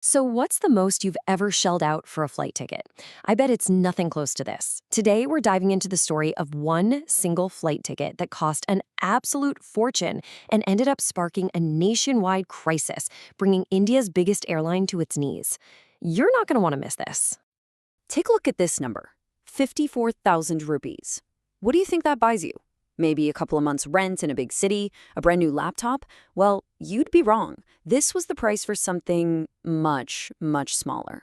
So what's the most you've ever shelled out for a flight ticket? I bet it's nothing close to this. Today, we're diving into the story of one single flight ticket that cost an absolute fortune and ended up sparking a nationwide crisis, bringing India's biggest airline to its knees. You're not going to want to miss this. Take a look at this number, 54,000 rupees. What do you think that buys you? Maybe a couple of months' rent in a big city, a brand new laptop? Well, you'd be wrong. This was the price for something much, much smaller.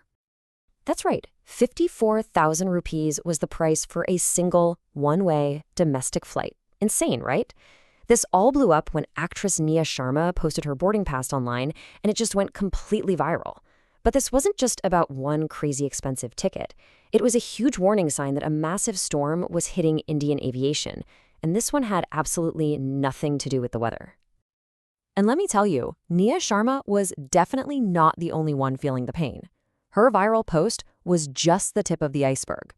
That's right. 54,000 rupees was the price for a single, one-way domestic flight. Insane, right? This all blew up when actress Nia Sharma posted her boarding pass online, and it just went completely viral. But this wasn't just about one crazy expensive ticket. It was a huge warning sign that a massive storm was hitting Indian aviation, and this one had absolutely nothing to do with the weather. And let me tell you, Nia Sharma was definitely not the only one feeling the pain. Her viral post was just the tip of the iceberg.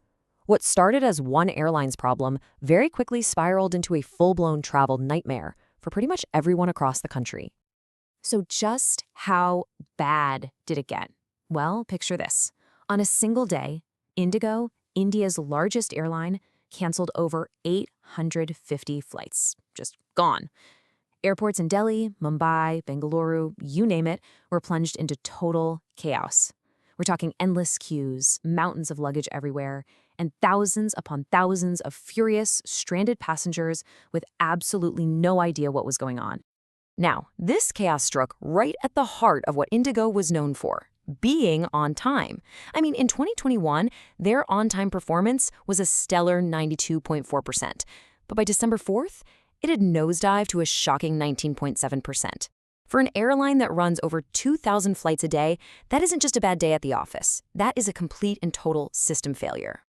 What started as one airline's problem very quickly spiraled into a full-blown travel nightmare for pretty much everyone across the country. So just how bad did it get? Well, picture this. On a single day, IndiGo, India's largest airline, canceled over 850 flights. Just gone. Airports in Delhi, Mumbai, Bengaluru, you name it, were plunged into total chaos. We're talking endless queues, mountains of luggage everywhere, and thousands upon thousands of furious, stranded passengers with absolutely no idea what was going on. Now, this chaos struck right at the heart of what IndiGo was known for, being on time. I mean, in 2021, their on-time performance was a stellar 92.4%. But by December 4th, it had nosedived to a shocking 19.7%. For an airline that runs over 2,000 flights a day, that isn't just a bad day at the office. That is a complete and total system failure.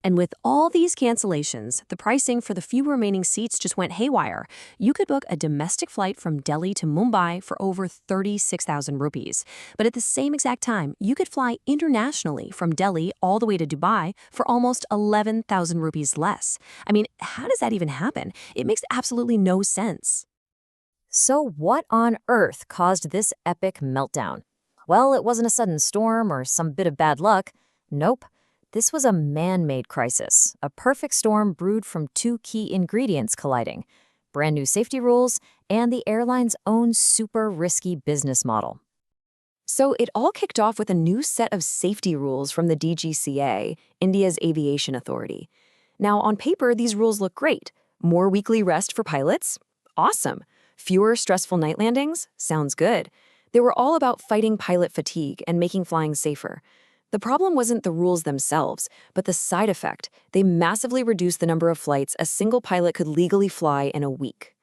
And with all these cancellations, the pricing for the few remaining seats just went haywire. You could book a domestic flight from Delhi to Mumbai for over 36,000 rupees. But at the same exact time, you could fly internationally from Delhi all the way to Dubai for almost 11,000 rupees less. I mean, how does that even happen? It makes absolutely no sense. So what on earth caused this epic meltdown? Well, it wasn't a sudden storm or some bit of bad luck. Nope. This was a man-made crisis, a perfect storm brewed from two key ingredients colliding: brand new safety rules and the airline's own super risky business model. So it all kicked off with a new set of safety rules from the DGCA, India's aviation authority. Now, on paper, these rules look great. More weekly rest for pilots? Awesome. Fewer stressful night landings? Sounds good. They were all about fighting pilot fatigue and making flying safer. The problem wasn't the rules themselves, but the side effect. They massively reduced the number of flights a single pilot could legally fly in a week.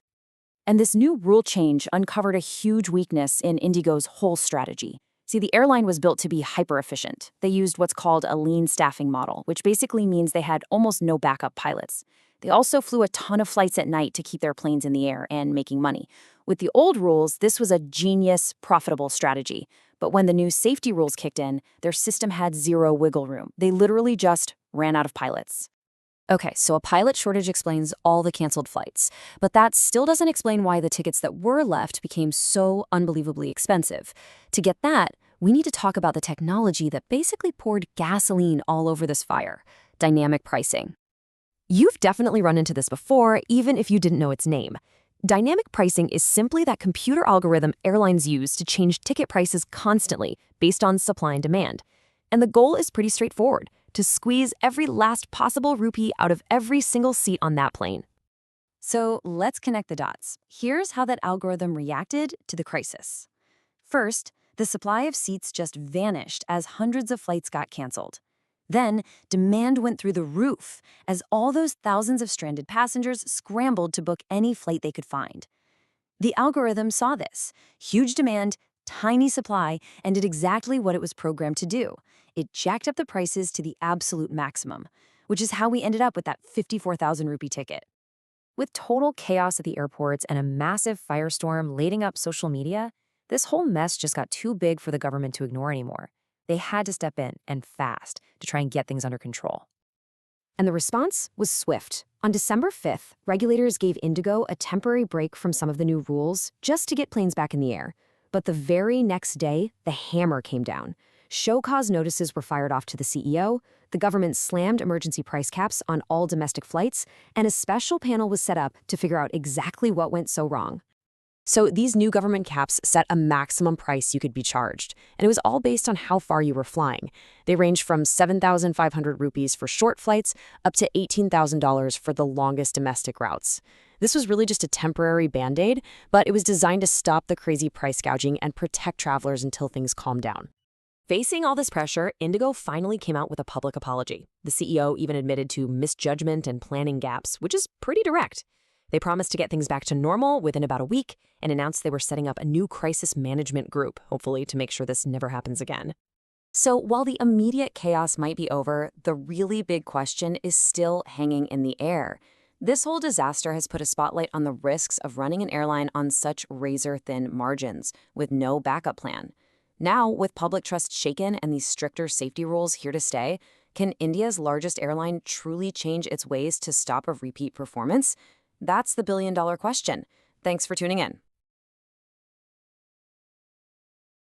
And this new rule change uncovered a huge weakness in IndiGo's whole strategy. See, the airline was built to be hyper-efficient. They used what's called a lean staffing model, which basically means they had almost no backup pilots. They also flew a ton of flights at night to keep their planes in the air and making money. With the old rules, this was a genius, profitable strategy. But when the new safety rules kicked in, their system had zero wiggle room. They literally just ran out of pilots. Okay, so a pilot shortage explains all the canceled flights. But that still doesn't explain why the tickets that were left became so unbelievably expensive. To get that, we need to talk about the technology that basically poured gasoline all over this fire: dynamic pricing. You've definitely run into this before, even if you didn't know its name. Dynamic pricing is simply that computer algorithm airlines use to change ticket prices constantly based on supply and demand. And the goal is pretty straightforward: to squeeze every last possible rupee out of every single seat on that plane. So let's connect the dots. Here's how that algorithm reacted to the crisis. First, the supply of seats just vanished as hundreds of flights got canceled. Then, demand went through the roof as all those thousands of stranded passengers scrambled to book any flight they could find. The algorithm saw this: huge demand, tiny supply, and did exactly what it was programmed to do. It jacked up the prices to the absolute maximum, which is how we ended up with that 54,000 rupee ticket. With total chaos at the airports and a massive firestorm lading up social media, this whole mess just got too big for the government to ignore anymore. They had to step in, and fast, to try and get things under control. And the response was swift. On December 5th, regulators gave IndiGo a temporary break from some of the new rules just to get planes back in the air. But the very next day, the hammer came down. Show cause notices were fired off to the CEO, the government slammed emergency price caps on all domestic flights, and a special panel was set up to figure out exactly what went so wrong. So these new government caps set a maximum price you could be charged, and it was all based on how far you were flying. They ranged from 7,500 rupees for short flights up to $18,000 for the longest domestic routes. This was really just a temporary band-aid, but it was designed to stop the crazy price gouging and protect travelers until things calmed down. Facing all this pressure, IndiGo finally came out with a public apology. The CEO even admitted to misjudgment and planning gaps, which is pretty direct. They promised to get things back to normal within about a week and announced they were setting up a new crisis management group, hopefully to make sure this never happens again. So while the immediate chaos might be over, the really big question is still hanging in the air. This whole disaster has put a spotlight on the risks of running an airline on such razor-thin margins with no backup plan. Now, with public trust shaken and these stricter safety rules here to stay, can India's largest airline truly change its ways to stop a repeat performance? That's the billion-dollar question. Thanks for tuning in.